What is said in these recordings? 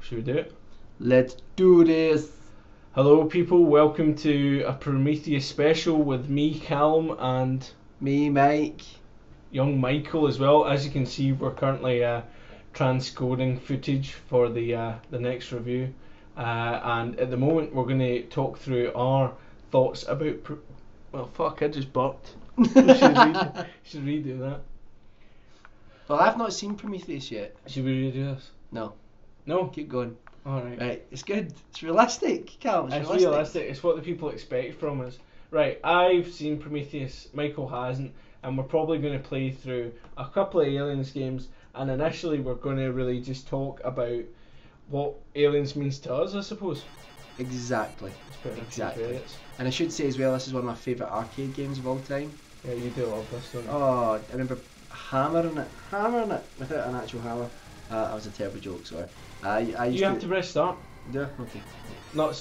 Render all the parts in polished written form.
Should we do it? Let's do this. Hello people, welcome to a Prometheus special with me, Calum, and Me, Mike. young Michael as well. As you can see, we're currently transcoding footage for the next review, and at the moment we're going to talk through our thoughts about. Well, fuck! I just burped. Should redo that. Well, I've not seen Prometheus yet. Should we redo this? No. No. Keep going. All right. Right, it's good. It's realistic, Cal. It's realistic. It's what the people expect from us. Right, I've seen Prometheus, Michael hasn't, and we're probably going to play through a couple of Aliens games, and initially we're going to really just talk about what Aliens means to us, I suppose. Exactly. Exactly. And I should say as well, this is one of my favourite arcade games of all time. Yeah, you do love this, don't you? Oh, I remember hammering it without an actual hammer. That was a terrible joke, sorry. I used You have to press start. Yeah, okay. Not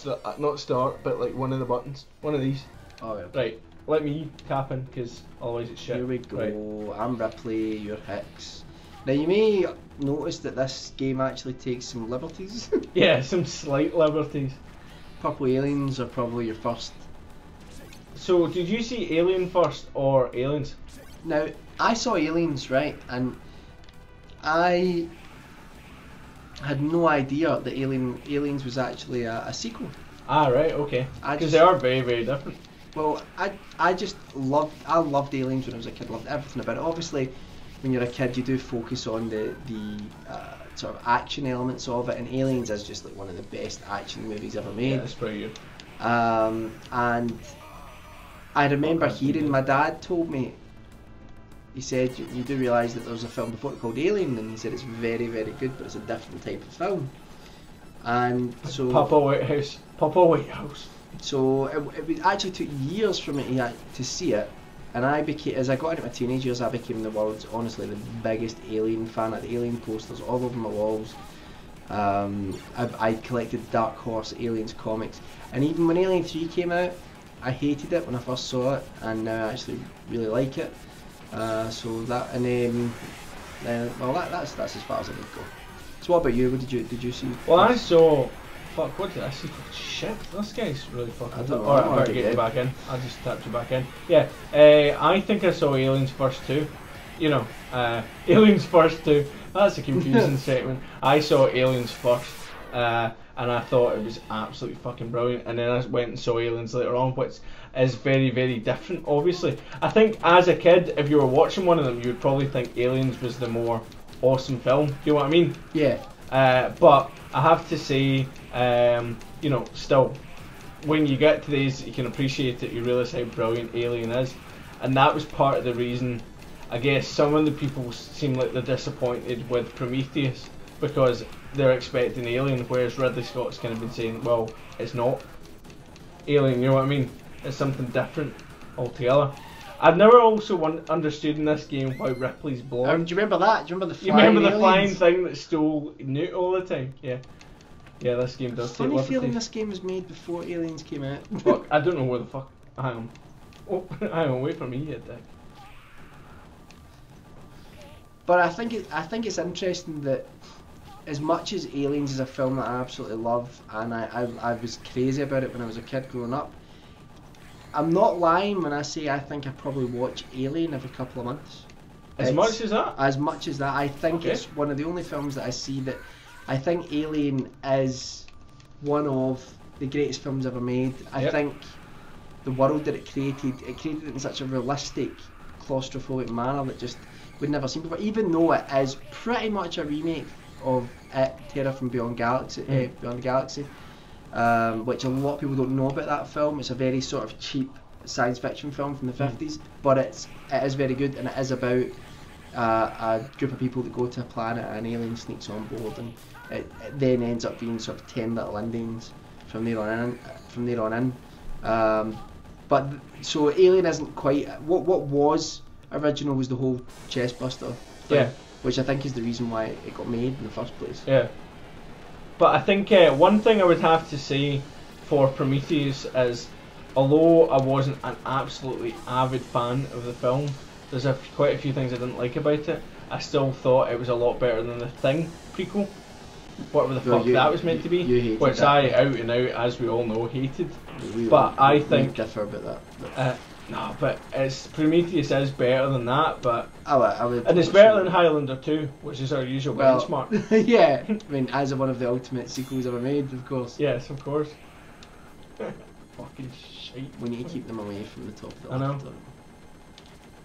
start, but like one of the buttons. One of these. Oh, yeah. Right, let me tap in, because otherwise it's shit. Here we go. Right. I'm Ripley, you're Hicks. Now you may notice that this game actually takes some liberties. Yeah, some slight liberties. Purple Aliens are probably your first. So, did you see Alien first, or Aliens? Now, I saw Aliens, right, and I had no idea that Aliens was actually a sequel. Ah, right, okay. Because just- they are very, very different. Well, I just loved Aliens when I was a kid. Loved everything about it. Obviously, when you're a kid, you do focus on the sort of action elements of it, and Aliens is just like one of the best action movies ever made. Yeah, it's pretty good. And I remember hearing my dad told me. He said, "You do realise that there was a film before it called Alien," and he said it's very, very good, but it's a different type of film. And so Papa Whitehouse. So it actually took years for me to see it, and as I got into my teenage years, I became the world's, honestly, the biggest Alien fan. I had Alien posters all over my walls. I collected Dark Horse Aliens comics, and even when Alien 3 came out, I hated it when I first saw it, and now I actually really like it. So that, and well, that's as far as I would go. So what about you? What did you see? Well, I saw. Fuck, what did I see? Shit, this guy's really fucking. I don't know. Alright, I'm I better already get you dead. back in. I just tapped you back in. Yeah, I think I saw Aliens first too. You know, Aliens first too. That's a confusing statement. I saw Aliens first, and I thought it was absolutely fucking brilliant. And then I went and saw Aliens later on, which is very, very different. Obviously, I think as a kid, if you were watching one of them, you would probably think Aliens was the more awesome film. Do you know what I mean? Yeah. But I have to say, you know, still, when you get to these, you can appreciate it. You realise how brilliant Alien is, and that was part of the reason. I guess some of the people seem like they're disappointed with Prometheus because they're expecting Alien, whereas Ridley Scott's kind of been saying, well, it's not Alien. You know what I mean? It's something different altogether. I've never also understood in this game why Ripley's blonde. Do you remember that? Do you remember the You flying remember the flying aliens? thing that stole Newt all the time? Yeah. Yeah, this game does take Funny liberties. feeling this game was made before Aliens came out. Fuck, I don't know where the fuck. Hang on. Oh, hang on, wait for me, you dick. But I think it's interesting that as much as Aliens is a film that I absolutely love, and I was crazy about it when I was a kid growing up, I'm not lying when I say I think I probably watch Alien every couple of months. As much as that? As much as that, I think Okay. it's one of the only films that I see that I think Alien is one of the greatest films ever made. I Yep. think the world that it created it in such a realistic, claustrophobic manner that just we'd never seen before. Even though it is pretty much a remake of It, Terror from Beyond Galaxy, Beyond the Galaxy, which a lot of people don't know about that film. It's a very sort of cheap science fiction film from the 50s, but it is very good, and it is about a group of people that go to a planet and an alien sneaks on board, and it then ends up being sort of 10 little Indians from there on in. But so Alien isn't quite what was original was the whole chestbuster thing, Yeah. which I think is the reason why it got made in the first place. Yeah. But I think one thing I would have to say for Prometheus is, although I wasn't an absolutely avid fan of the film, there's quite a few things I didn't like about it. I still thought it was a lot better than the Thing prequel. whatever the Well, fuck that was meant to be, you hated which that. I out and out, as we all know, hated. We I we think differ about that. But no, but it's Prometheus is better than that, but I would and it's better than Highlander 2, which is our usual benchmark. Yeah, I mean, as one of the ultimate sequels ever made, of course. Yes, of course. Fucking shite. We need to keep them away from the top of the I know. left.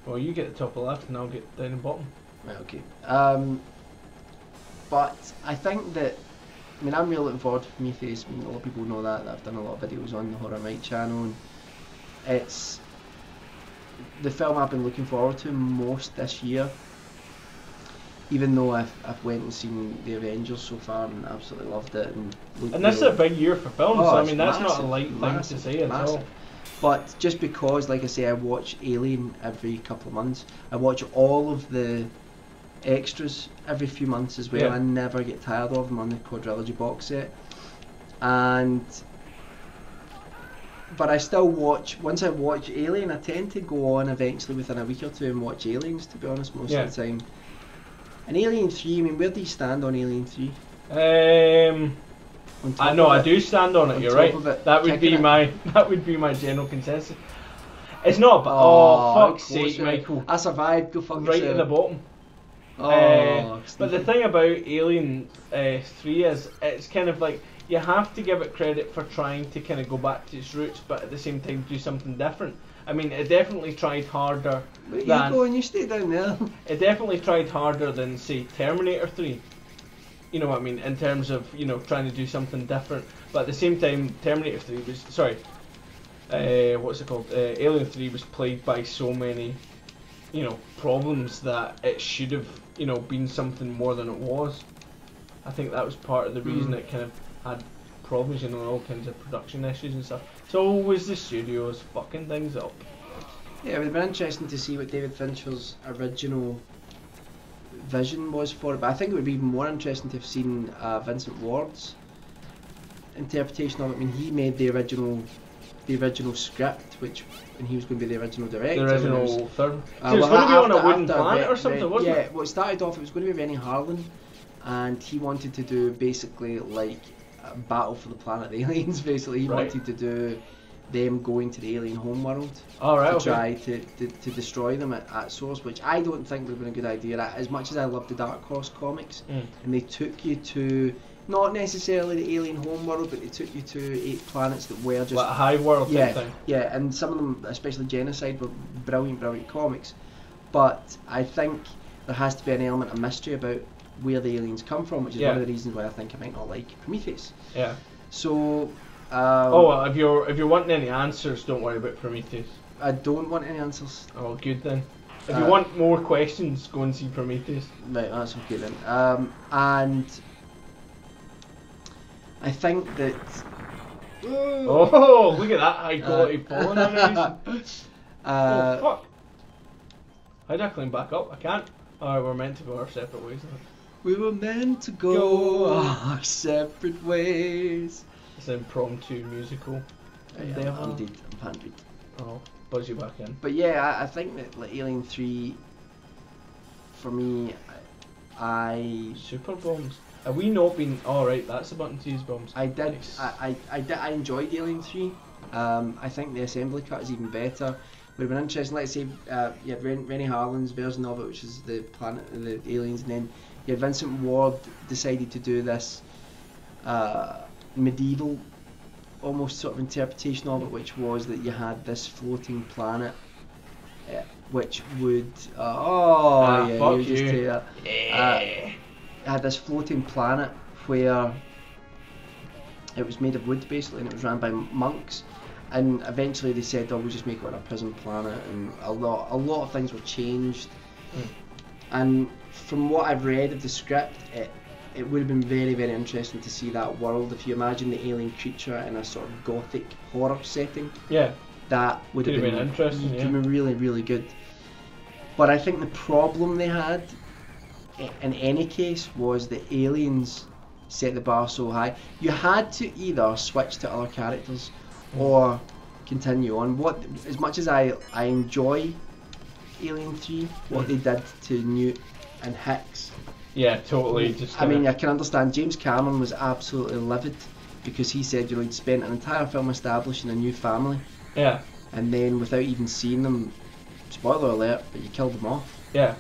Well, you get the top of left, and I'll get down the bottom. Right, okay. But I think that, I mean, I'm really looking forward to Prometheus. I mean, a lot of people know that I've done a lot of videos on the Horror Mike channel, and it's the film I've been looking forward to most this year. Even though I've went and seen The Avengers so far and absolutely loved it, and this is a big year for films. Oh, so I it's mean, that's not a massive, light thing massive, to say at all. massive. But just because, like I say, I watch Alien every couple of months, I watch all of the extras every few months as well. Yeah. I never get tired of them on the quadrilogy box set. But I still watch, once I watch Alien, I tend to go on eventually within a week or two and watch Aliens, to be honest, most of the time. And Alien 3, I mean, where do you stand on Alien 3? I know I do stand on it. You're right. That would be my general consensus. It's not, but fuck's sake, Michael. I survived. Go fuck right yourself. in the bottom. But the thing about Alien 3 is it's kind of like you have to give it credit for trying to kind of go back to its roots, but at the same time do something different. I mean, it definitely tried harder. Where you going? You stay down there. It definitely tried harder than, say, Terminator 3. You know what I mean, in terms of, you know, trying to do something different. But at the same time, Terminator 3 was, what's it called? Alien 3 was plagued by so many, you know, problems that it should have, you know, been something more than it was. I think that was part of the reason it kind of had problems, you know, all kinds of production issues and stuff. It's always the studios fucking things up. Yeah, it would have been interesting to see what David Fincher's original vision was for it, but I think it would be even more interesting to have seen Vincent Ward's interpretation of it. I mean, he made the original script, and he was going to be the original director. The original third. So it was going to be on a wooden planet or something, wasn't it? Yeah, well, it started off, it was going to be Rennie Harlin, and he wanted to do basically like a battle for the planet of the aliens, basically. He wanted to do them going to the alien homeworld to try to destroy them at source, which I don't think would have been a good idea. As much as I love the Dark Horse comics, and they took you to not necessarily the alien homeworld, but they took you to 8 planets that were just like a high world type thing. Yeah, and some of them, especially Genocide, were brilliant comics. But I think there has to be an element of mystery about where the aliens come from, which is one of the reasons why I think I might not like Prometheus. Yeah. So. If you're wanting any answers, don't worry about Prometheus. I don't want any answers. Oh, good then. If you want more questions, go and see Prometheus. Right, that's okay then. And I think that. Oh, look at that high quality porn animation. Oh fuck! How do I climb back up? I can't. Alright, we're meant to go our separate ways. We were meant to go our separate ways. It's in Prom 2 musical. I'm panted. Oh, buzz you back in. But yeah, I think that like Alien 3, for me, I super bombs. Have we not been? Alright, that's the button to use bombs. I did. Nice. I enjoyed Alien 3. I think the assembly cut is even better. Would have been interesting. Let's say you had Rennie Harlin's version of it, which is the planet, the aliens, and then you had Vincent Ward decided to do this medieval almost sort of interpretation of it, which was that you had this floating planet which would had this floating planet where it was made of wood basically, and it was ran by monks, and eventually they said, we'll just make it on a prison planet, and a lot of things were changed. And from what I've read of the script, it would have been very, very interesting to see that world. If you imagine the alien creature in a sort of gothic horror setting, that would have been interesting. It would have been really, really good. But I think the problem they had, in any case, was the aliens set the bar so high. You had to either switch to other characters or continue on. As much as I enjoy Alien 3, what they did to Newt and Hicks Yeah, totally. Just I mean, I can understand. James Cameron was absolutely livid because he said, he'd spent an entire film establishing a new family. Yeah. And then without even seeing them, spoiler alert, but you killed them off. Yeah.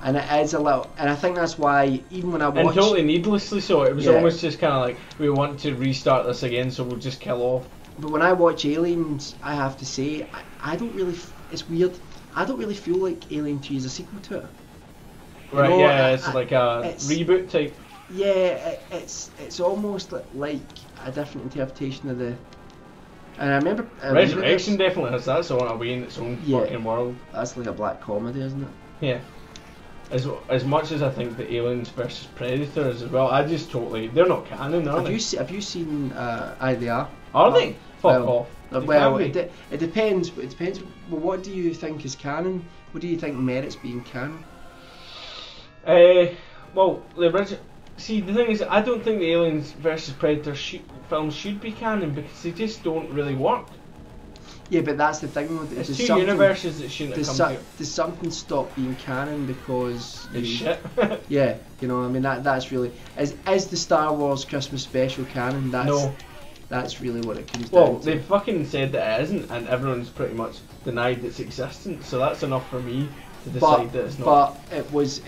And it is a little, and I think that's why even when I watched, and totally needlessly so. It was Yeah. almost just kind of like, we want to restart this again, so we'll just kill off. But when I watch Aliens, I have to say, I don't really. It's weird. I don't really feel like Alien 3 is a sequel to it. Right? know, Yeah, it's like a reboot type. Yeah, it's almost like a different interpretation of the. And I remember Resurrection definitely has that song away in its own fucking world. That's like a black comedy, isn't it? Yeah. As much as I think the Aliens versus Predators as well, I just totally, they're not canon, are they? Have you seen? They are. Are they? Fuck off. Well, it depends. It depends. Well, what do you think is canon? What do you think merits being canon? Well, the original. See, the thing is, I don't think the Aliens versus Predators films should be canon because they just don't really work. Yeah, but that's the thing. It's two universes that shouldn't have come together. Does something stop being canon because it's shit? Yeah, I mean that's really is the Star Wars Christmas special canon? That's really what it comes down to. Well, they fucking said that it isn't, and everyone's pretty much denied its existence. So that's enough for me to decide that it's not. But it was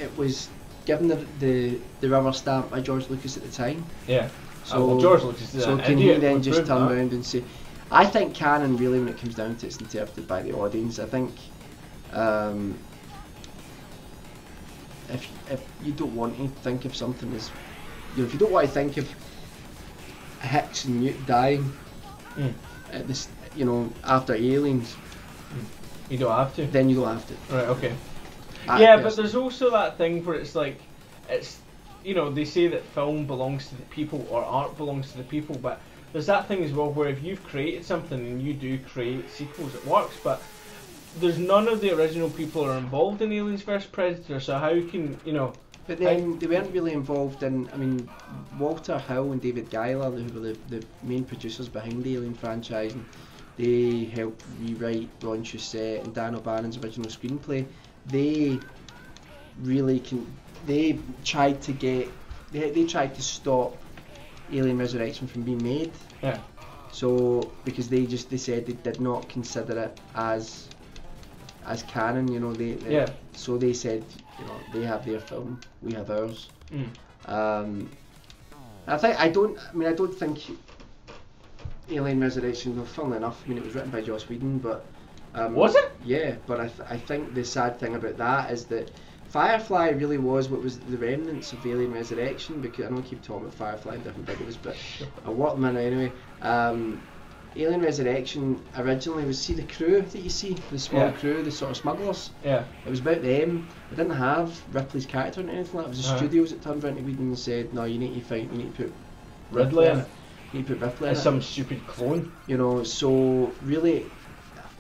given the rubber stamp by George Lucas at the time. Yeah. So well, George Lucas is so can he then just turn around and say? I think canon really, when it comes down to it, it's interpreted by the audience. I think if you don't want to think of something as, if you don't want to think of Hicks and Newt dying at this, after Aliens, you don't have to. Then you don't have to. Right. Okay. But there's also that thing where it's like, they say that film belongs to the people or art belongs to the people, but there's that thing as well where if you've created something and you do create sequels, it works, but there's none of the original people are involved in Aliens vs Predator, so how can, But then they weren't really involved in, Walter Hill and David Giler, who were the main producers behind the Alien franchise, and they helped rewrite Ron Shusett and Dan O'Bannon's original screenplay. They really they tried to stop Alien Resurrection from being made. Yeah. So because they said they did not consider it as canon, So they said, they have their film, we have ours. I don't think Alien Resurrection, well, funnily enough, it was written by Joss Whedon, but was it? Yeah, but I think the sad thing about that is that Firefly really was what was the remnants of Alien Resurrection, because I know I keep talking about Firefly and different videos, but I worked them in anyway. Alien Resurrection originally was, see the crew that you see, the small crew, the sort of smugglers. Yeah. It was about them. It didn't have Ripley's character or anything like that. It was the studios that turned around to Whedon and said, no, you need to put Ridley in it. You need to put Ripley in it. Some stupid clone. So really,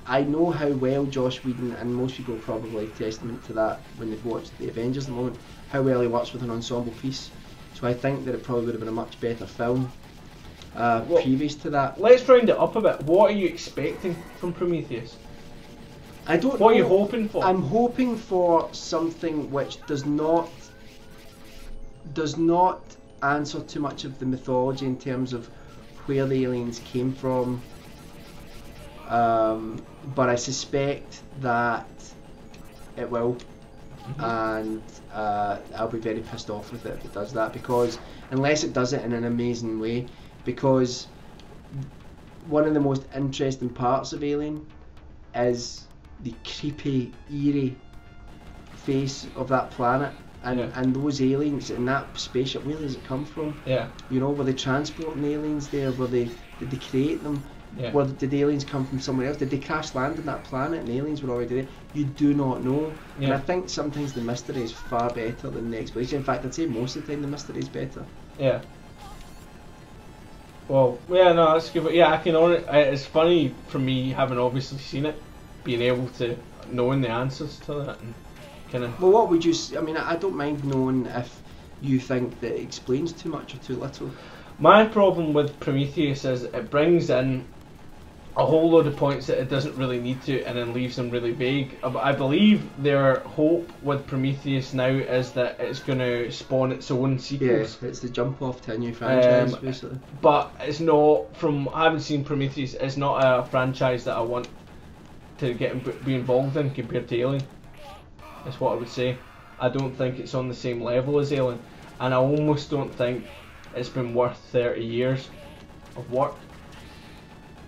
I know how well Joss Whedon, and most people probably testament to that when they've watched the Avengers at the moment, how well he works with an ensemble piece. So I think that it probably would have been a much better film previous to that. Let's round it up a bit. What are you expecting from Prometheus? I don't know. What are you hoping for? I'm hoping for something which does not answer too much of the mythology in terms of where the aliens came from. But I suspect that it will, and I'll be very pissed off with it if it does that, because unless it does it in an amazing way, because one of the most interesting parts of Alien is the creepy, eerie face of that planet, and those aliens in that spaceship. Where does it come from? Yeah. Were they transporting aliens there? Did they create them? Yeah. Or did the aliens come from somewhere else? Did they crash land on that planet and the aliens were already there? You do not know. Yeah. And I think sometimes the mystery is far better than the explanation. In fact, I'd say most of the time the mystery is better. Yeah. Well, yeah, no, that's good. But yeah, I can only. It's funny for me, having obviously seen it, being able to knowing the answers to that and kind of. Well, what would you? I don't mind knowing if you think that it explains too much or too little. My problem with Prometheus is it brings in a whole load of points that it doesn't really need to, and then leaves them really vague. I believe their hope with Prometheus now is that it's going to spawn its own sequels. Yeah, it's the jump off to a new franchise, basically. But it's not, from having seen Prometheus, it's not a franchise that I want to be involved in compared to Alien. That's what I would say. I don't think it's on the same level as Alien, and I almost don't think it's been worth 30 years of work.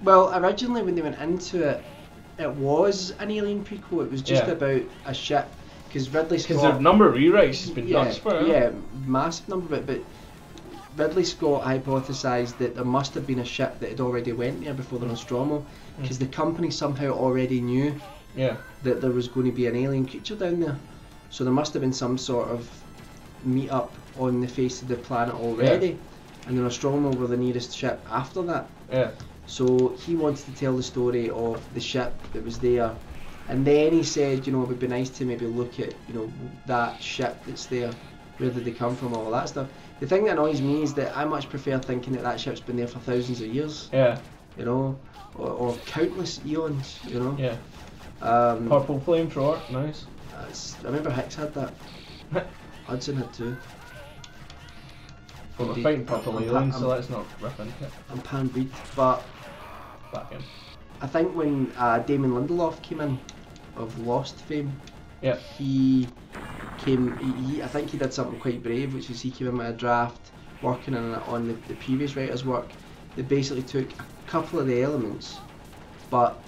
Well, originally when they went into it, it was an Alien prequel. It was just about a ship, because Ridley Scott. Because the number of rewrites has been nuts for it. Yeah, massive number of it. But Ridley Scott hypothesised that there must have been a ship that had already went there before the Nostromo, because the company somehow already knew that there was going to be an alien creature down there. So there must have been some sort of meet up on the face of the planet already, and the Nostromo were the nearest ship after that. Yeah. So he wanted to tell the story of the ship that was there, and then he said, you know, it would be nice to maybe look at, you know, that ship that's there, where did they come from, all that stuff. The thing that annoys me is that I much prefer thinking that that ship's been there for thousands of years. Yeah. You know, or countless eons. You know. Yeah. Purple flamethrower, nice. I remember Hicks had that. Hudson had too. Well, we're fighting purple aliens, so let's not rip into it. I'm pan-breed, but back in. I think when Damon Lindelof came in, of Lost fame, he came. I think he did something quite brave, which is he came in with a draft, working on the previous writer's work. They basically took a couple of the elements, but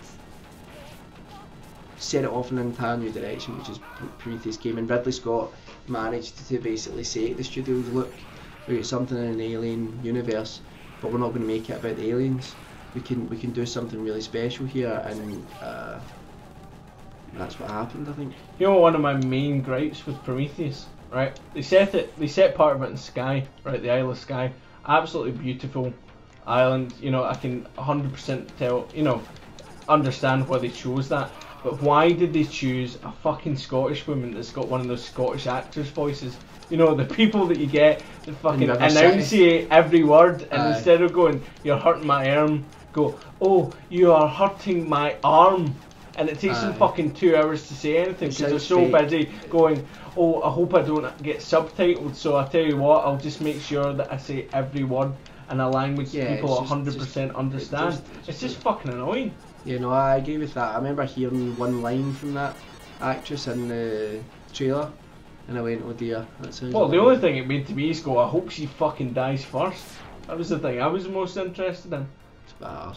set it off in an entire new direction, which is Prometheus came. And Ridley Scott managed to basically say to the studios, look, we got something in an alien universe, but we're not going to make it about the aliens. We can do something really special here, and that's what happened, I think. You know, one of my main gripes with Prometheus, right? They set part of it in Skye, right? The Isle of Skye, absolutely beautiful island. You know, I can 100% tell, you know, understand why they chose that. But why did they choose a fucking Scottish woman that's got one of those Scottish actors' voices? You know, the people that you get that fucking enunciate every word, and instead of going, you're hurting my arm, go, oh, you are hurting my arm. And it takes them fucking 2 hours to say anything because they're so busy going, oh, I hope I don't get subtitled, so I tell you what, I'll just make sure that I say every word in a language that people 100% understand. It's just fucking annoying. Yeah, no, I agree with that. I remember hearing one line from that actress in the trailer, and I went, oh dear, that sounds well, the only thing it made to me is go, I hope she fucking dies first. That was the thing I was most interested in. It's bad.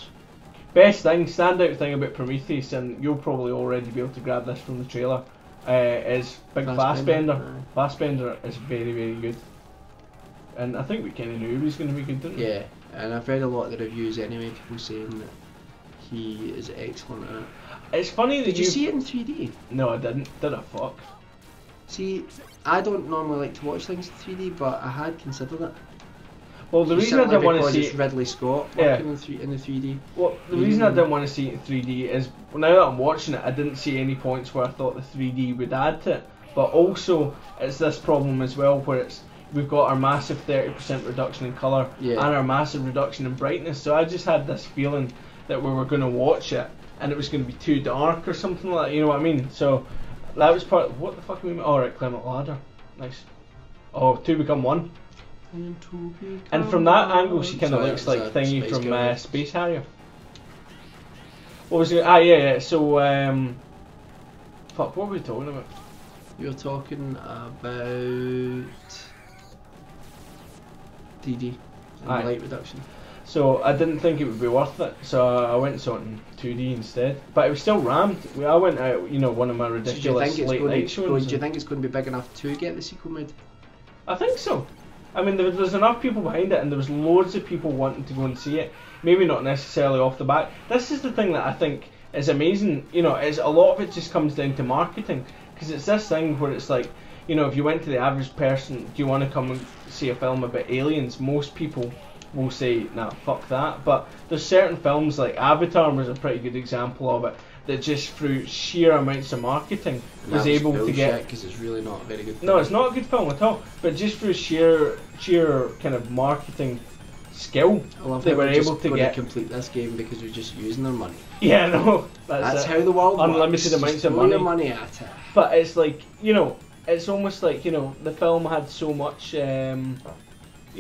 Best thing, standout thing about Prometheus, and you'll probably already be able to grab this from the trailer, is Big Fassbender. Fassbender is very, very good. And I think we kind of knew he was going to be good, didn't we? Yeah, and I've read a lot of the reviews anyway, people saying that he is excellent in it. It's funny that Did you see it in 3D? No, I didn't. Did I? Fuck. See, I don't normally like to watch things in 3D, but I had considered it. Well, the reason I didn't want to see it's Ridley Scott working in the 3D. Well, the reason I didn't want to see it in 3D is, now that I'm watching it, I didn't see any points where I thought the 3D would add to it. But also, it's this problem as well where we've got our massive 30% reduction in colour and our massive reduction in brightness. So I just had this feeling that we were going to watch it and it was going to be too dark or something like that, you know what I mean? So that was part of, what the fuck are we... Alright, Clement Ladder. Nice. Oh, 2 become 1. And from that angle she kind of looks like Thingy from Space Harrier. What was it? Yeah, so fuck, what were we talking about? You were talking about 3D and light reduction. So I didn't think it would be worth it, so I went and saw it in 2D instead. But it was still rammed. I went out, you know, one of my ridiculous late night shows. Do you think it's going to be big enough to get the sequel made? I think so. I mean, there's enough people behind it, and there was loads of people wanting to go and see it. Maybe not necessarily off the bat. This is the thing that I think is amazing. You know, is a lot of it just comes down to marketing, because it's this thing where it's like, you know, if you went to the average person, do you want to come and see a film about aliens? Most people will say, nah, fuck that. But there's certain films like Avatar was a pretty good example of it, that just through sheer amounts of marketing was able to get, because it's really not a very good film. No, it's not a good film at all, but just through sheer kind of marketing skill I love they how were we're just able to going get. to complete this game because we're just using their money. Yeah, no, That's it. how the world Unlimited works. amounts Just of throw money. your money at it. But it's like, you know, it's almost like, you know, the film had so much, you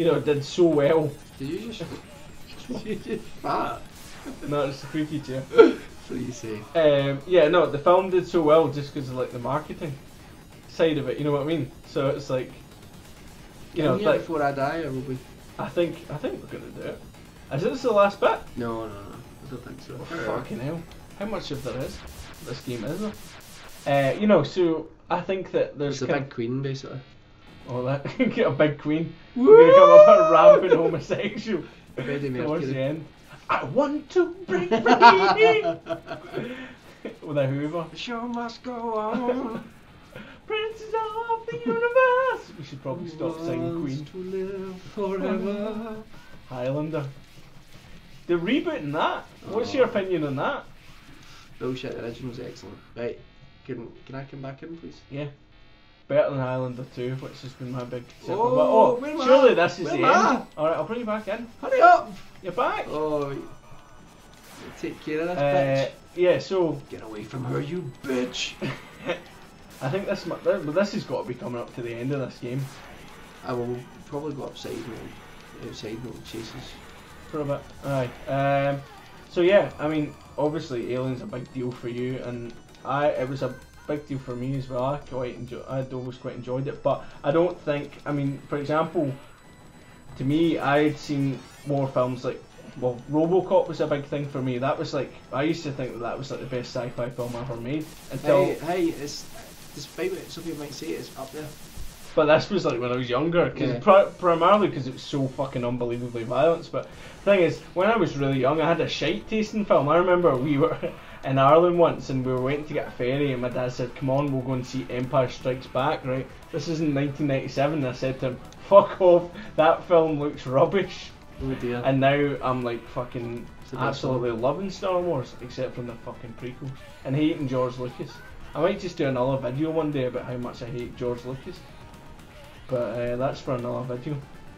know, did so well. Did you just... Did you just fart? No, it's a freaky chair. What do you say? Yeah, no, the film did so well just because of like the marketing side of it, you know what I mean? So it's like, you know, like, before I die, or will we? I think we're gonna do it. Is this the last bit? No, I don't think so. Oh, fucking hell. How much of there is? This game is there? You know, so I think that there's It's a big queen, basically. Oh, that get a big queen. Woo! We're gonna come up a rampant homosexual Freddie towards Mercury. the end. I want to break free with a Hoover. The show must go on. Princes of the universe. We should probably stop singing Queen. To live forever. Highlander. They're rebooting that. What's your opinion on that? Bullshit, the original's excellent. Right, can I come back in, please? Yeah. Better than Highlander 2, which has been my big Oh, but, where am surely I? this is Where the am I? end. Alright, I'll bring you back in. Hurry up! You're back. Oh, take care of this bitch. Yeah, so Get away from her, you bitch! I think this has got to be coming up to the end of this game I will probably go outside and chase us. for a bit. Aye. So yeah, I mean, obviously Alien's a big deal for you, and it was a big deal for me as well. I'd always quite enjoyed it, but I don't think. I mean, for example, to me, I'd seen more films like. Well, RoboCop was a big thing for me. That was like, I used to think that was like the best sci-fi film ever made until. Hey, it's despite what some people might say, it's up there. But this was like when I was younger, cause Yeah. primarily because it was so fucking unbelievably violent. But the thing is, when I was really young, I had a shite taste in film. I remember we were in Ireland once and we were waiting to get a ferry, and my dad said, "Come on, we'll go and see Empire Strikes Back." Right? This is in 1997. And I said to him, "Fuck off! That film looks rubbish." Oh dear. And now I'm like fucking It's the best absolutely loving Star Wars, except from the fucking prequels, and hating George Lucas. I might just do another video one day about how much I hate George Lucas, but that's for another video.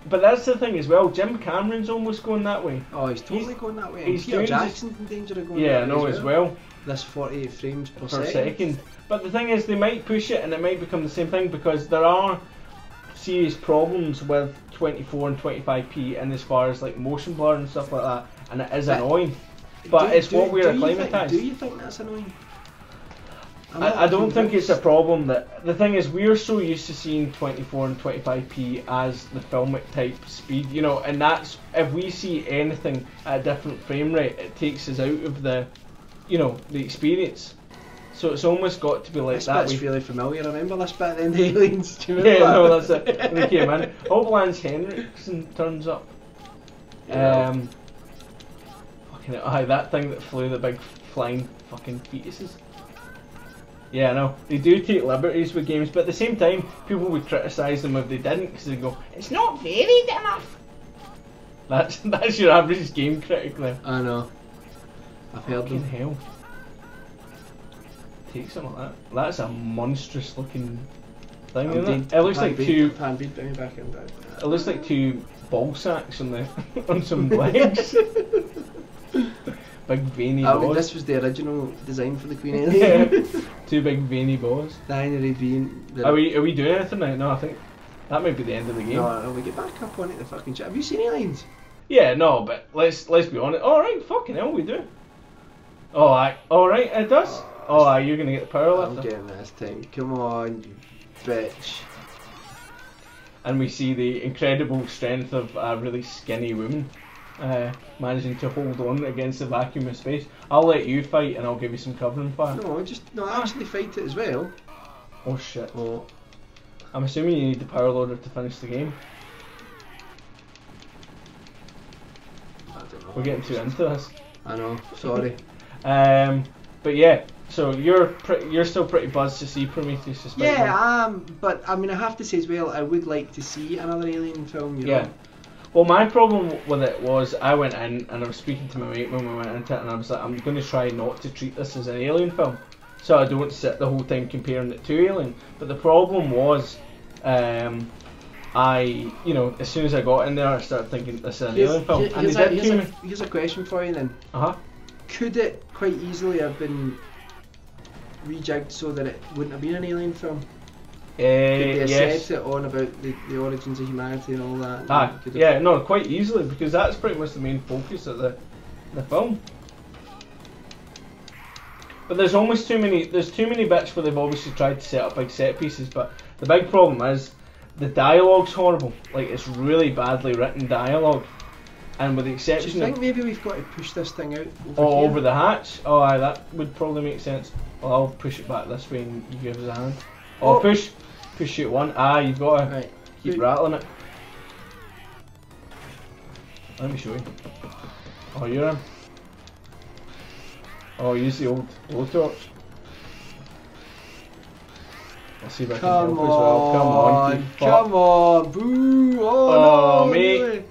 But that's the thing as well, Jim Cameron's almost going that way. Oh, he's totally going that way. And he's Peter doing Jackson's in danger of going Yeah, that no, way as well. This 48 frames per Per second. second. But the thing is, they might push it and it might become the same thing, because there are serious problems with 24 and 25p, and as far as like motion blur and stuff like that, and it is But annoying. But it's what we're acclimatised. Do you think that's annoying? I don't think it's a problem. That the thing is, we're so used to seeing 24 and 25p as the filmic type speed, you know, and that's, if we see anything at a different frame rate, it takes us out of the, you know, the experience. So it's almost got to be like This that. bit's really familiar. I remember this bit at the end of Aliens. Do you remember Yeah, that? no, that's it. When they came in, hope Lance Henriksen turns up. Yeah. Fucking aye, that thing that flew the big flying fucking fetuses. Yeah, no, they do take liberties with games, but at the same time, people would criticise them if they didn't, because they go, "It's not varied enough." That's your average game critic there. I know. I've heard Fucking them. hell. Take something like that. That's a monstrous looking thing, isn't it? It looks like two. Bring me back in. It looks like two ball sacks on the on some legs. Big veiny balls. This was the original design for the Queen Alien. Yeah. Two big veiny balls. Binary being. Are we doing anything now? No, I think that might be the end of the game. No, we get back up on it. The fucking shit. Have you seen Aliens? Yeah, no, but let's be honest. All right, fucking hell, we do. Oh, all right, it does. Oh, you're gonna get the power I'm lifter. getting this time. Come on, you bitch. And we see the incredible strength of a really skinny woman managing to hold on against the vacuum of space. I'll let you fight and I'll give you some covering fire. No, actually fight it as well. Oh shit. Oh, I'm assuming you need the power loader to finish the game. I don't know. We're getting too into this. I know. Sorry. But yeah, so you're still pretty buzzed to see Prometheus, despite Yeah, but I mean, I have to say as well, I would like to see another Alien film. You Yeah. know? Well, my problem with it was I went in and I was speaking to my mate when we went into it, and I was like, I'm going to try not to treat this as an Alien film, so I don't sit the whole time comparing it to Alien. But the problem was, you know, as soon as I got in there, I started thinking this is an Alien film. And here's a question for you then. Could it quite easily have been rejigged so that it wouldn't have been an Alien film? Could they have set it on about the origins of humanity and all that? Yeah, no, quite easily, because that's pretty much the main focus of the film. But there's almost too many bits where they've obviously tried to set up big set pieces, but the big problem is the dialogue's horrible. Like, it's really badly written dialogue. And with the exception do you think maybe we've got to push this thing out over the hatch? Oh, aye, that would probably make sense. Well, I'll push it back this way and you give us a hand. Oh, push it one. You've got to keep rattling it. Let me show you. Oh, you're in. Oh, use the old blowtorch. I'll see if I can help as well. Come on, boo! Oh, no, mate. really?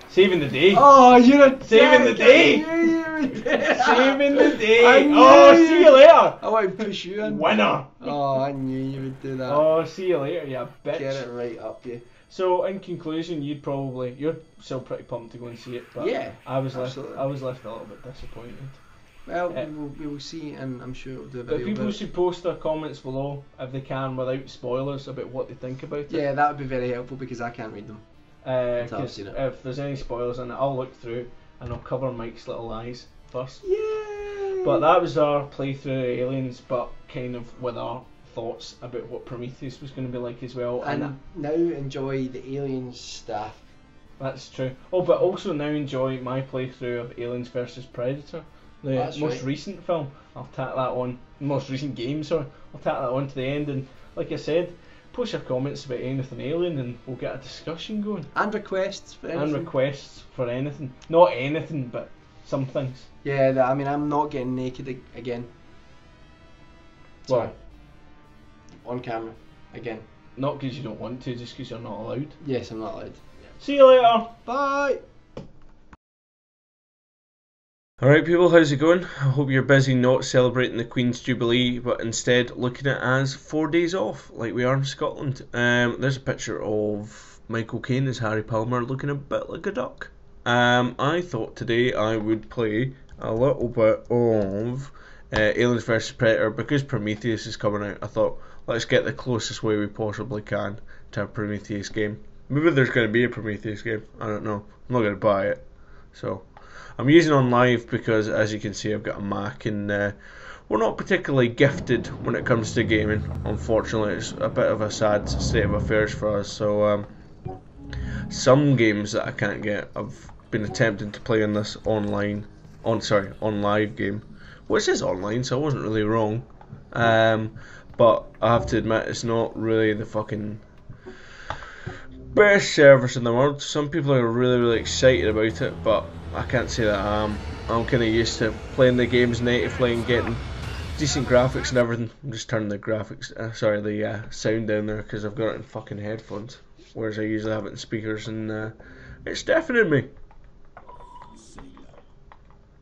Saving the day. Oh, you're a saving the day. Saving the day. Oh, see you later. I want to push you in. Winner. Oh, I knew you would do that. Oh, see you later, you bitch. Get it right up you. So, in conclusion, you're still pretty pumped to go and see it, but yeah, I was left a little bit disappointed. Well, we will see, and I'm sure it'll do a video. But people should post their comments below, if they can, without spoilers, about what they think about it. Yeah, that would be very helpful, because I can't read them. Because if there's any spoilers in it, I'll look through, and I'll cover Mike's little eyes first. Yay! But that was our playthrough of Aliens, but kind of with our thoughts about what Prometheus was going to be like as well. And now enjoy the Aliens stuff. That's true. Oh, but also now enjoy my playthrough of Aliens vs Predator. The most recent film. I'll tack that on. Most recent game, sorry. I'll tack that on to the end, and like I said, post your comments about anything alien, and we'll get a discussion going. And requests for anything. And requests for anything. Not anything, but some things. Yeah, I mean, I'm not getting naked again. Sorry. Well, on camera again. Not because you don't want to, just because you're not allowed. Yes, I'm not allowed. See you later. Bye. Alright people, how's it going? I hope you're busy not celebrating the Queen's Jubilee, but instead looking at it as 4 days off, like we are in Scotland. There's a picture of Michael Caine as Harry Palmer looking a bit like a duck. I thought today I would play a little bit of Aliens vs Predator. Because Prometheus is coming out, I thought, let's get the closest way we possibly can to a Prometheus game. Maybe there's going to be a Prometheus game, I don't know. I'm not going to buy it. So I'm using on live because, as you can see, I've got a Mac, and we're not particularly gifted when it comes to gaming. Unfortunately, it's a bit of a sad state of affairs for us. So some games that I can't get, I've been attempting to play on this on live game. Well, it says online, so I wasn't really wrong. But I have to admit, it's not really the fucking best service in the world. Some people are really excited about it, but I can't say that I am. I'm kind of used to playing the games natively and getting decent graphics and everything. I'm just turning the graphics, the sound down there because I've got it in fucking headphones, whereas I usually have it in speakers, and it's deafening me.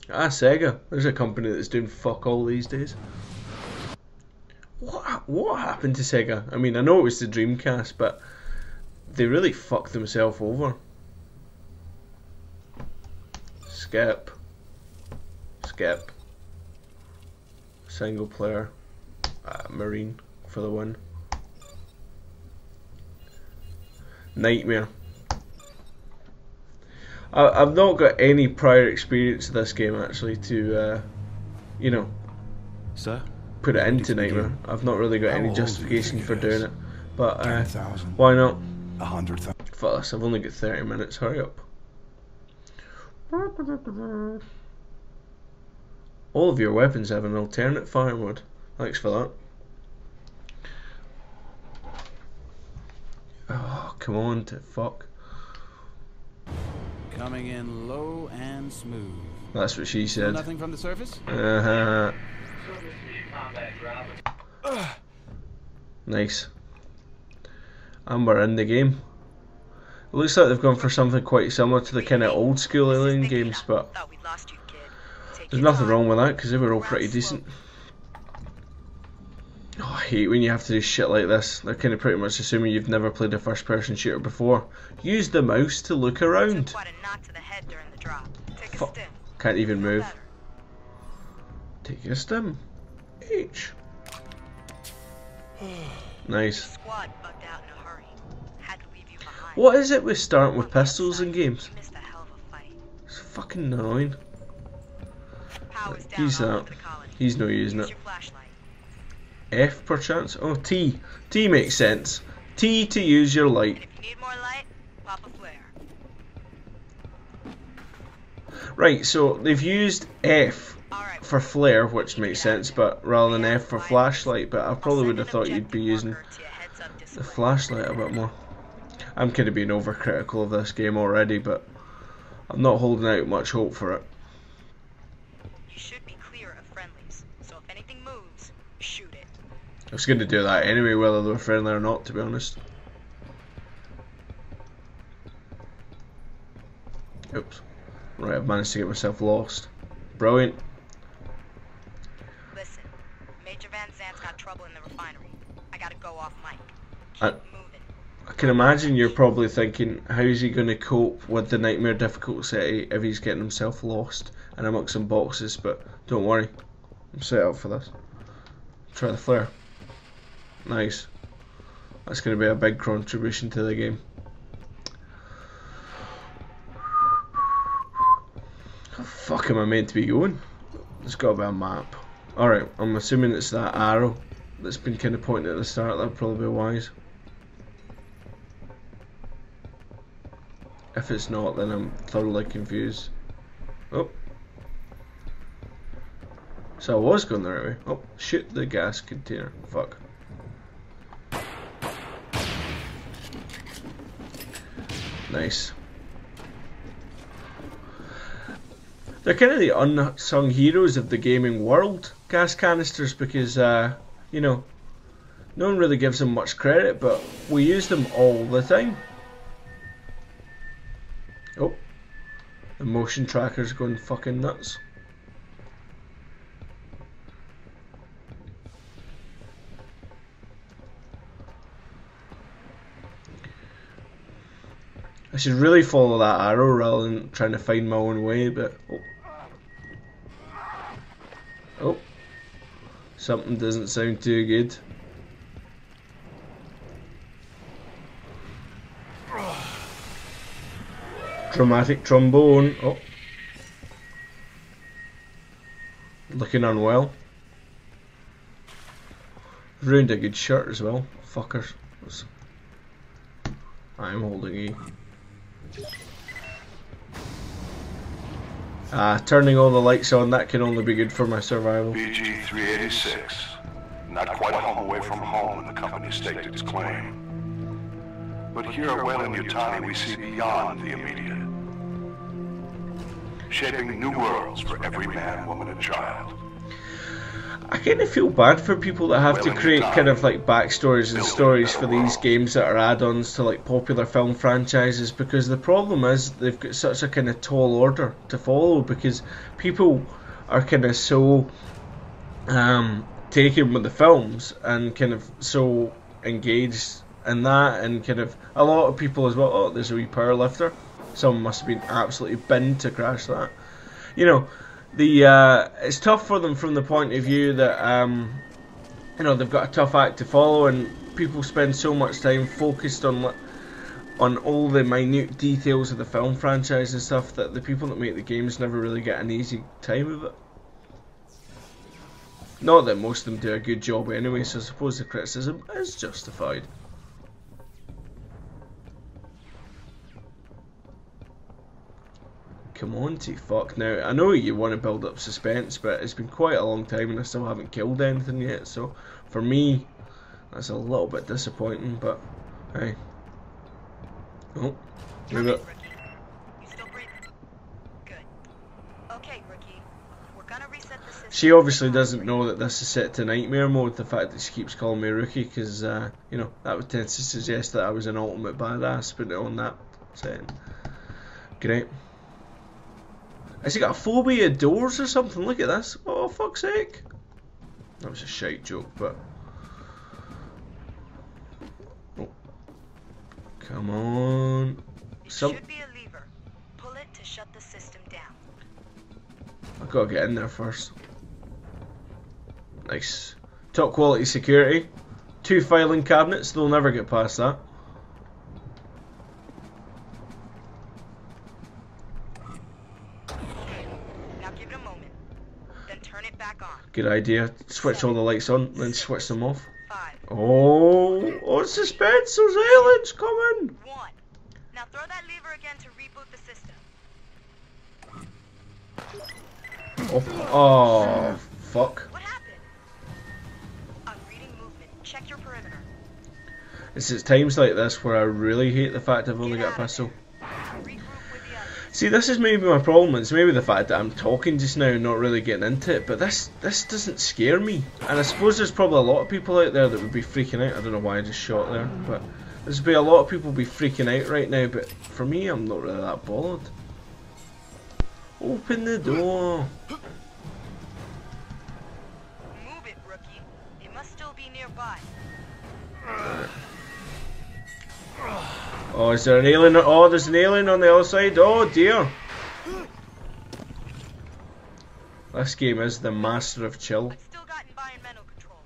Sega. There's a company that's doing fuck all these days. What happened to Sega? I mean, I know it was the Dreamcast, but they really fucked themselves over. Skip. Single player. Marine for the win. Nightmare. I've not got any prior experience of this game actually to, Sir? Put it into Nightmare. I've not really got any justification for doing it. But why not? 100,000. Fuck this, I've only got 30 minutes, hurry up. All of your weapons have an alternate fire mode. Thanks for that. Oh, come on to fuck. Coming in low and smooth. That's what she said. Nothing from the surface? Nice. And we're in the game. It looks like they've gone for something quite similar to the kind of old school Alien games, but there's nothing wrong with that because they were all pretty decent. Oh, I hate when you have to do shit like this. They're kind of pretty much assuming you've never played a first-person shooter before. Use the mouse to look around. Quite a knock to the head during the drop. Take a Fuck. stim. Can't even move. Better. Take a stim. H. Nice. Squad bugged out in a hurry. Had to leave you behind. What is it with starting with pistols in games? You missed a hell of a fight. It's fucking annoying. Power's down Use all that. over the colony. He's no using Use it. your flashlight. F perchance? Oh, T. T makes sense. T to use your light. And if you need more light, pop a flare. Right, so they've used F Alright. for flare, which makes sense, but rather than F for flashlight, but I probably would have thought you'd be using the flashlight a bit more. I'm kind of being overcritical of this game already, but I'm not holding out much hope for it. You should be clear of friendlies, so if anything moves, shoot it. I was going to do that anyway, whether they were friendly or not, to be honest. Oops. Right, I've managed to get myself lost. Brilliant. Listen, Major Van Zant's got trouble in the refinery. I gotta go off mic. I- Keep moving. I can imagine you're probably thinking, how's he going to cope with the nightmare difficulty if he's getting himself lost and amongst some boxes, but don't worry, I'm set up for this. Try the flare. Nice. That's going to be a big contribution to the game. How the fuck am I meant to be going? There's got to be a map. Alright, I'm assuming it's that arrow that's been kind of pointed at the start. That'll probably be wise. If it's not, then I'm thoroughly confused. Oh. So I was going the right way. Oh, shoot the gas container. Fuck. Nice. They're kind of the unsung heroes of the gaming world, gas canisters, because, you know, no one really gives them much credit, but we use them all the time. Oh, the motion tracker's going fucking nuts. I should really follow that arrow rather than trying to find my own way, but oh, something doesn't sound too good. Dramatic trombone. Oh, looking unwell. Ruined a good shirt as well, fuckers. I'm holding E. Turning all the lights on, that can only be good for my survival. BG 386. Not quite a home away from home when the company staked its claim. But here at Weyland-Yutani we see beyond the immediate. Shaping new worlds for every man, woman and child. I kind of feel bad for people that have to create kind of like backstories and stories for these games that are add-ons to like popular film franchises, because the problem is they've got such a kind of tall order to follow, because people are kind of so taken with the films and kind of so engaged in that, and kind of a lot of people as well, oh, there's a wee power lifter, someone must have been absolutely binned to crash that, you know. It's tough for them from the point of view that you know, they've got a tough act to follow, and people spend so much time focused on all the minute details of the film franchise and stuff that the people that make the games never really get an easy time of it. Not that most of them do a good job anyway, so I suppose the criticism is justified. Come on, T-fuck. Now, I know you want to build up suspense, but it's been quite a long time and I still haven't killed anything yet, so for me, that's a little bit disappointing, but hey. Oh, move it. You still breathing? Good. Okay, rookie. We're gonna reset the system. She obviously doesn't know that this is set to nightmare mode, the fact that she keeps calling me rookie, because, you know, that would tend to suggest that I was an ultimate badass, putting it on that setting. Great. Has he got a phobia of doors or something? Look at this. Oh, fuck's sake. That was a shite joke, but Come on. It Some. should be a lever. Pull it to shut the system down. I've got to get in there first. Nice. Top quality security. 2 filing cabinets. They'll never get past that. Now give it a moment. Then turn it back on. Good idea. Switch all the lights on, then switch them off. 5, Oh, suspense! Those aliens coming! 1. Now throw that lever again to reboot the system. Oh, fuck. What happened? I'm reading movement. Check your perimeter. It's at times like this where I really hate the fact I've only got a pistol. Regroup with the others. See, this is maybe my problem. It's maybe the fact that I'm talking just now and not really getting into it, but this doesn't scare me. And I suppose there's probably a lot of people out there that would be freaking out. I don't know why I just shot there, but there's be a lot of people be freaking out right now, but for me, I'm not really that bothered. Open the door. Move it, rookie. It must still be nearby. Oh, is there an alien? Oh, there's an alien on the other side. Oh dear. This game is the master of chill. But still got environmental controls.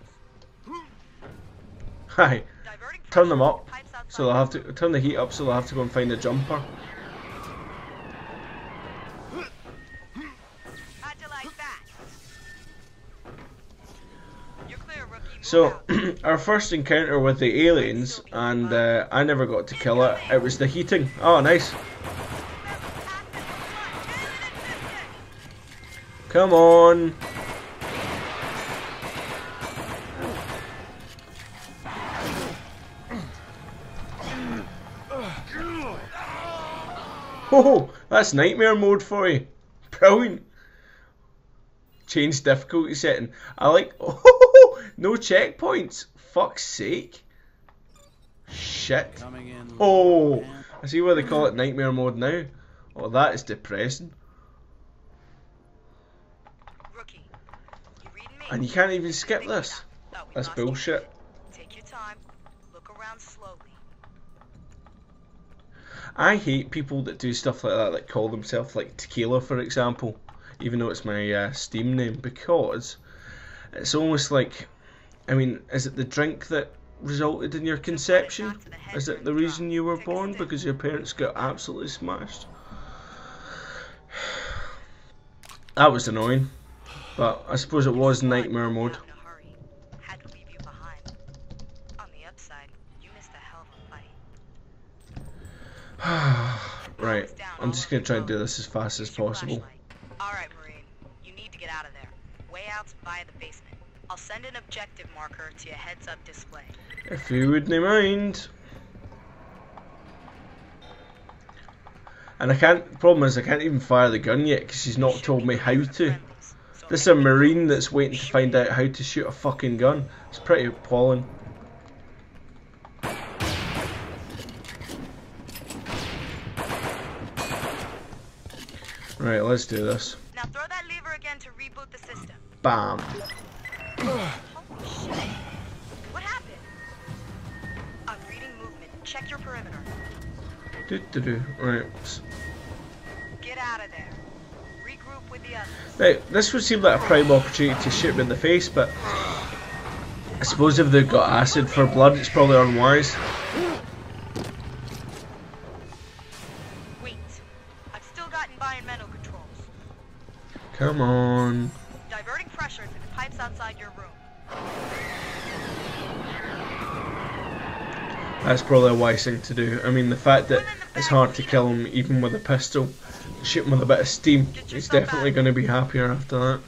Hi. Diverting Turn them pressure up, to pipes outside so they'll have to turn the heat up, so they'll have to go and find a jumper. How'd you like that? You're clear, rookie. Move So, out. our first encounter with the aliens, and I never got to kill it. It was the heating. Oh, nice. Come on. Oh, that's nightmare mode for you. Brilliant. Change difficulty setting. I like. Oh, no checkpoints. Fuck's sake. Shit. Coming in low Oh, and I see why they call it nightmare mode now. Oh, that is depressing. Rookie, you reading me? And you can't even skip Think we this. thought we That's lost you. bullshit. Take your time. Look around slowly. I hate people that do stuff like that, that call themselves like Tequila, for example, even though it's my Steam name, because it's almost like, I mean, is it the drink that resulted in your conception? Is it the reason you were born? Because your parents got absolutely smashed? That was annoying, but I suppose it was nightmare mode. Out in a hurry. Had to leave you behind. On the upside, you missed a hell of a fight. Right, I'm just going to try and do this as fast as possible. Alright, Marine. You need to get out of there. Way out's via the basement. I'll send an objective marker to your heads-up display. If you wouldn't mind. And I can't, problem is I can't even fire the gun yet because she's not told me how to. This is a Marine that's waiting to find out how to shoot a fucking gun. It's pretty appalling. Right, let's do this. Now throw that lever again to reboot the system. Bam. Holy shit. What happened? I'm reading movement. Check your perimeter. Right. Get out of there. Regroup with the others. Now, this would seem like a prime opportunity to shoot him in the face, but I suppose if they've got acid for blood, it's probably unwise. Wait. I've still got environmental controls. Come on. Diverting pressure to the pipes outside your room. That's probably a wise thing to do. I mean, the fact that it's hard to kill him even with a pistol, shoot him with a bit of steam, he's definitely going to be happier after that.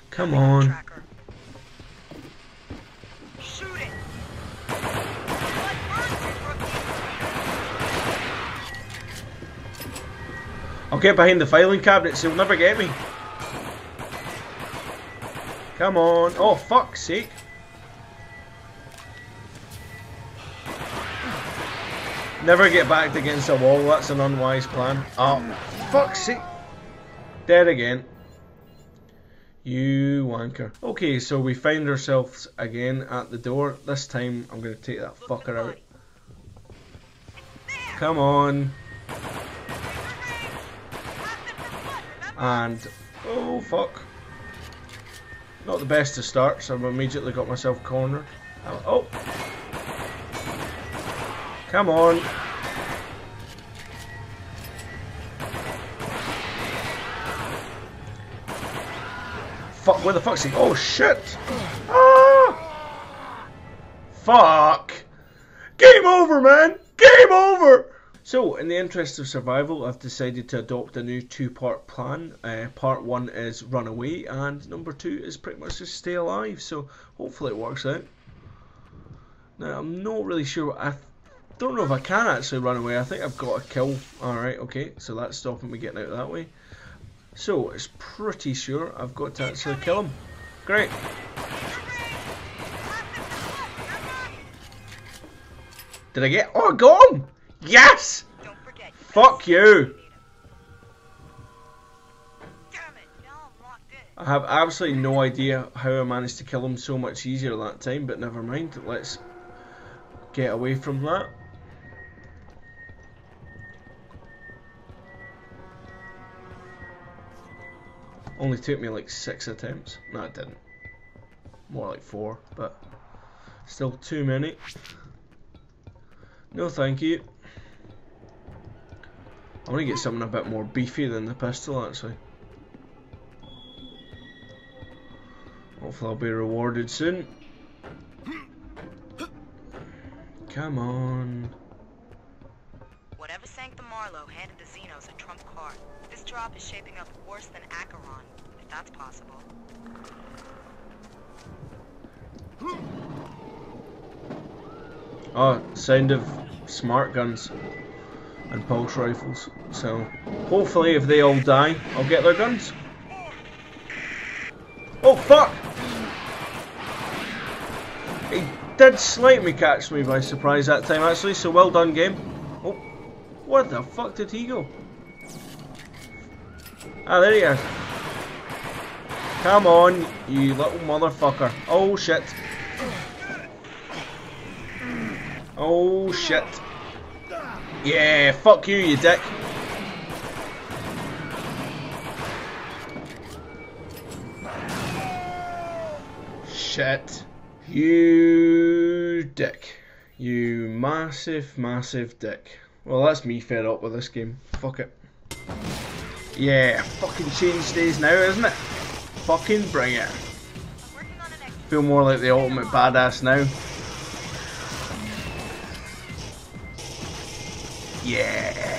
Come on. Tracker. Shoot it. Blood burns you, rookie. I'll get behind the filing cabinets, he'll never get me. Come on. Oh, fuck's sake. Never get backed against a wall, that's an unwise plan. Oh, fuck's sake. Dead again. You wanker. Okay, so we find ourselves again at the door. This time I'm going to take that fucker out. There. Come on. And oh fuck. Not the best to start, so I've immediately got myself cornered. Oh. Come on. Fuck, where the fuck's he? Oh shit! Ah! Fuck! Game over, man! Game over! So, in the interest of survival, I've decided to adopt a new two-part plan. Part 1 is run away, and number 2 is pretty much just stay alive. So, hopefully it works out. Now, I'm not really sure. I don't know if I can actually run away. I think I've got a kill. Alright, okay. So that's stopping me getting out that way. So, it's pretty sure I've got to actually kill him. Great. Did I get... Oh, I got him! Yes! Fuck you! I have absolutely no idea how I managed to kill him so much easier that time, but never mind. Let's get away from that. Only took me like 6 attempts. No, it didn't. More like 4, but still too many. No thank you. I want to get something a bit more beefy than the pistol actually. Hopefully I'll be rewarded soon. Come on. Whatever sank the Marlowe handed the Xenos a trump card. This drop is shaping up worse than Acheron, if that's possible. Oh, sound of smart guns and pulse rifles. So hopefully if they all die, I'll get their guns. Oh fuck! He did slightly catch me by surprise that time actually, so well done game. Oh, where the fuck did he go? Ah, there he is. Come on, you little motherfucker. Oh shit. Oh shit. Yeah, fuck you, you dick. Shit. You dick. You massive, massive dick. Well, that's me fed up with this game. Fuck it. Yeah, fucking change days now, isn't it? Fucking bring it. Feel more like the ultimate badass now. Yeah.